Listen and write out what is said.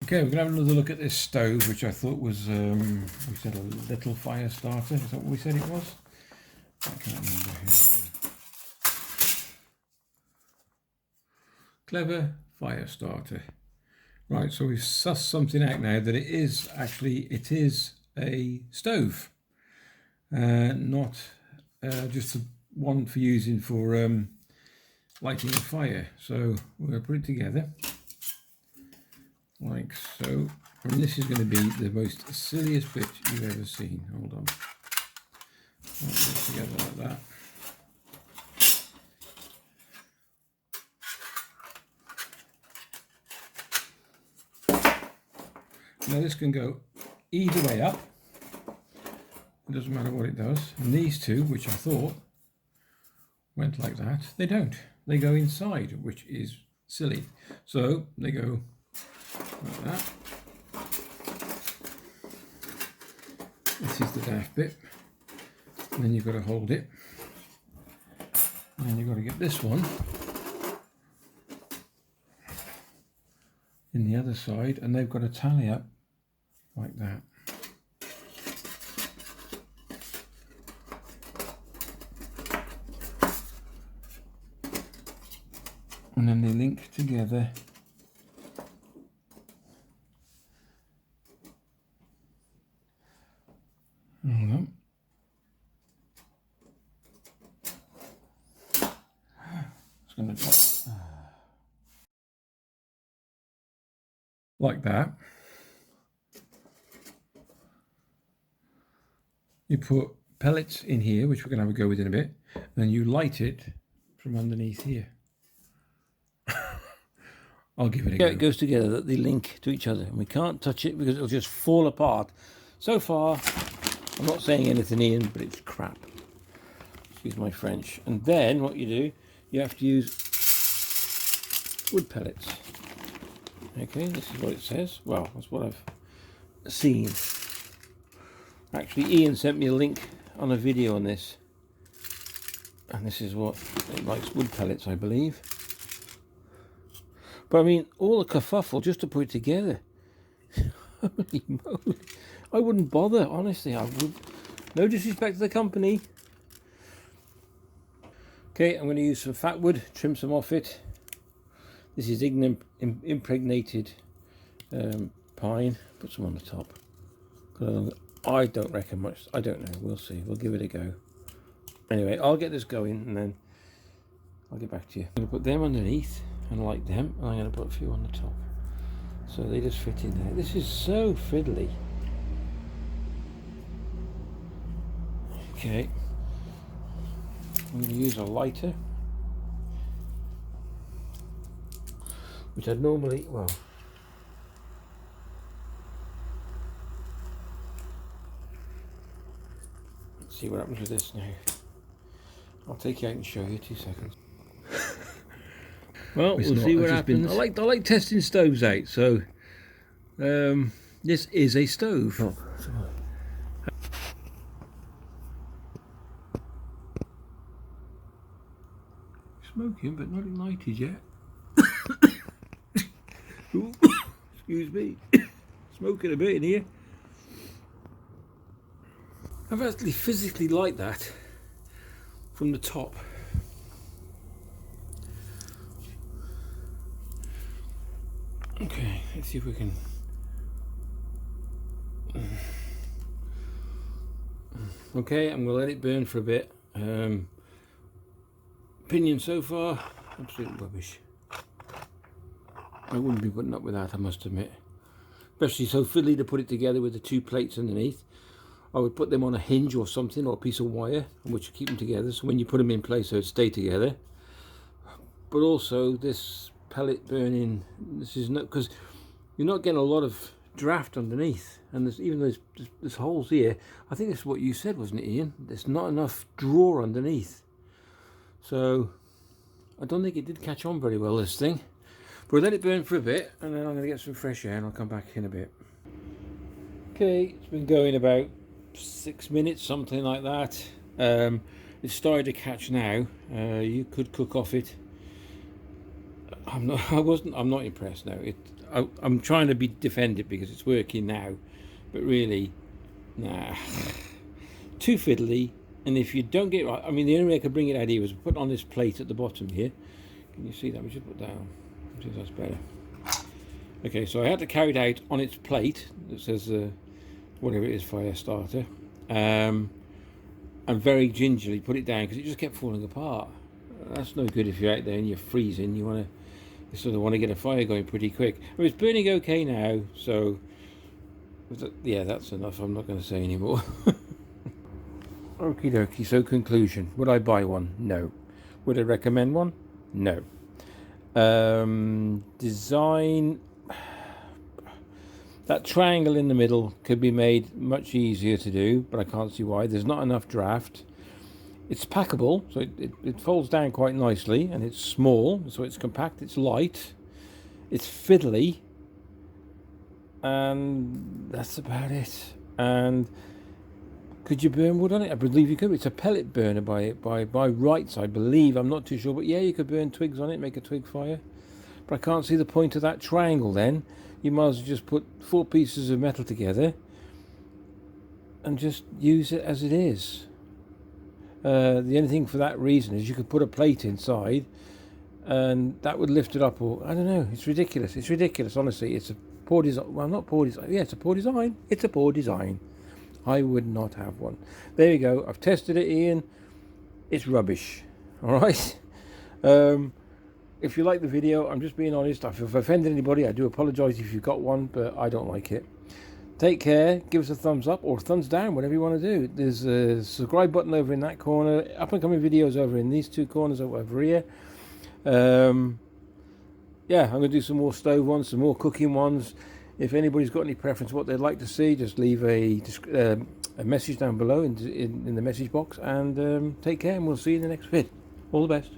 Okay, we're going to have another look at this stove, which I thought was, we said a little fire starter. Is that what we said it was? I can't remember. Clever fire starter. Right, so we've sussed something out now that it is a stove, not just one for using for lighting a fire. So we're going to put it together like so, and this is going to be the most silliest bit you've ever seen. Hold on, put it together like that. Now this can go either way up. It doesn't matter what it does. And these two, which I thought went like that, they don't. They go inside, which is silly. So they go like that. This is the daft bit. And then you've got to hold it. And then you've got to get this one in the other side, and they've got to tally up like that. And then they link together. Hold on. It's going to drop. Like that. You put pellets in here, which we're going to have a go with in a bit, and then you light it from underneath here. I'll give it a go. It goes together, that they link to each other, and we can't touch it because it'll just fall apart. So far, I'm not saying anything, Ian, but it's crap. Excuse my French. And then what you do, you have to use wood pellets. Okay, this is what it says. Well, that's what I've seen. Actually, Ian sent me a link on a video on this. And this is what it likes, wood pellets, I believe. But I mean, all the kerfuffle just to put it together. Holy moly. I wouldn't bother, honestly. I would. No disrespect to the company. Okay, I'm going to use some fat wood, trim some off it. This is impregnated pine. Put some on the top. I don't reckon much. I don't know. We'll see. We'll give it a go. Anyway, I'll get this going and then I'll get back to you. I'm going to put them underneath and light them, and I'm going to put a few on the top. So they just fit in there. This is so fiddly. Okay. I'm going to use a lighter, which I'd normally, well, let's see what happens with this now. I'll take you out and show you. 2 seconds. Well, we'll see what happens. I like testing stoves out, so this is a stove. Oh, smoking, but not ignited yet. Ooh, excuse me. Smoking a bit in here. I've actually physically light that from the top. Okay, let's see if we can. Okay, I'm going to let it burn for a bit. Opinion so far, absolute rubbish. I wouldn't be putting up with that, I must admit. Especially so fiddly to put it together with the 2 plates underneath. I would put them on a hinge or something, or a piece of wire, which will keep them together, so when you put them in place they'll stay together. But also this pellet burning, this is not, because you're not getting a lot of draft underneath, and there's holes here. I think that's what you said, wasn't it, Ian? There's not enough drawer underneath, so I don't think it did catch on very well, this thing. But we'll let it burn for a bit, and then I'm going to get some fresh air and I'll come back in a bit. Okay, it's been going about 6 minutes, something like that. It's started to catch now. You could cook off it I'm not impressed. No, I'm trying to defend it because it's working now, but really, nah, too fiddly. And if you don't get it right, I mean, the only way I could bring it out here was put on this plate at the bottom here. Can you see that? We should put down. See if that's better. Okay, so I had to carry it out on its plate that says whatever it is, fire starter, and very gingerly put it down because it just kept falling apart. That's no good if you're out there and you're freezing. You sort of want to get a fire going pretty quick. Well, it's burning okay now, so yeah, that's enough. I'm not going to say anymore. Okie dokie. So conclusion: would I buy one? No. Would I recommend one? No. Design. That triangle in the middle could be made much easier to do, but I can't see why. There's not enough draft. It's packable, so it folds down quite nicely, and it's small, so it's compact, it's light, it's fiddly, and that's about it. And could you burn wood on it? I believe you could. It's a pellet burner by rights, I believe. I'm not too sure, but yeah, you could burn twigs on it, make a twig fire. But I can't see the point of that triangle then. You might as well just put 4 pieces of metal together and just use it as it is. The only thing for that reason is you could put a plate inside and that would lift it up, or I don't know. It's ridiculous. It's ridiculous, honestly. It's a poor design. Well, not poor design. Yeah, it's a poor design. It's a poor design. I would not have one. There you go. I've tested it, Ian. It's rubbish. All right. If you like the video, I'm just being honest. If I've offended anybody, I do apologise if you've got one, but I don't like it. Take care. Give us a thumbs up or thumbs down, whatever you want to do. There's a subscribe button over in that corner. Up and coming videos over in these 2 corners over here. Yeah, I'm going to do some more stove ones, some more cooking ones. If anybody's got any preference what they'd like to see, just leave a message down below in the message box. And take care, and we'll see you in the next vid. All the best.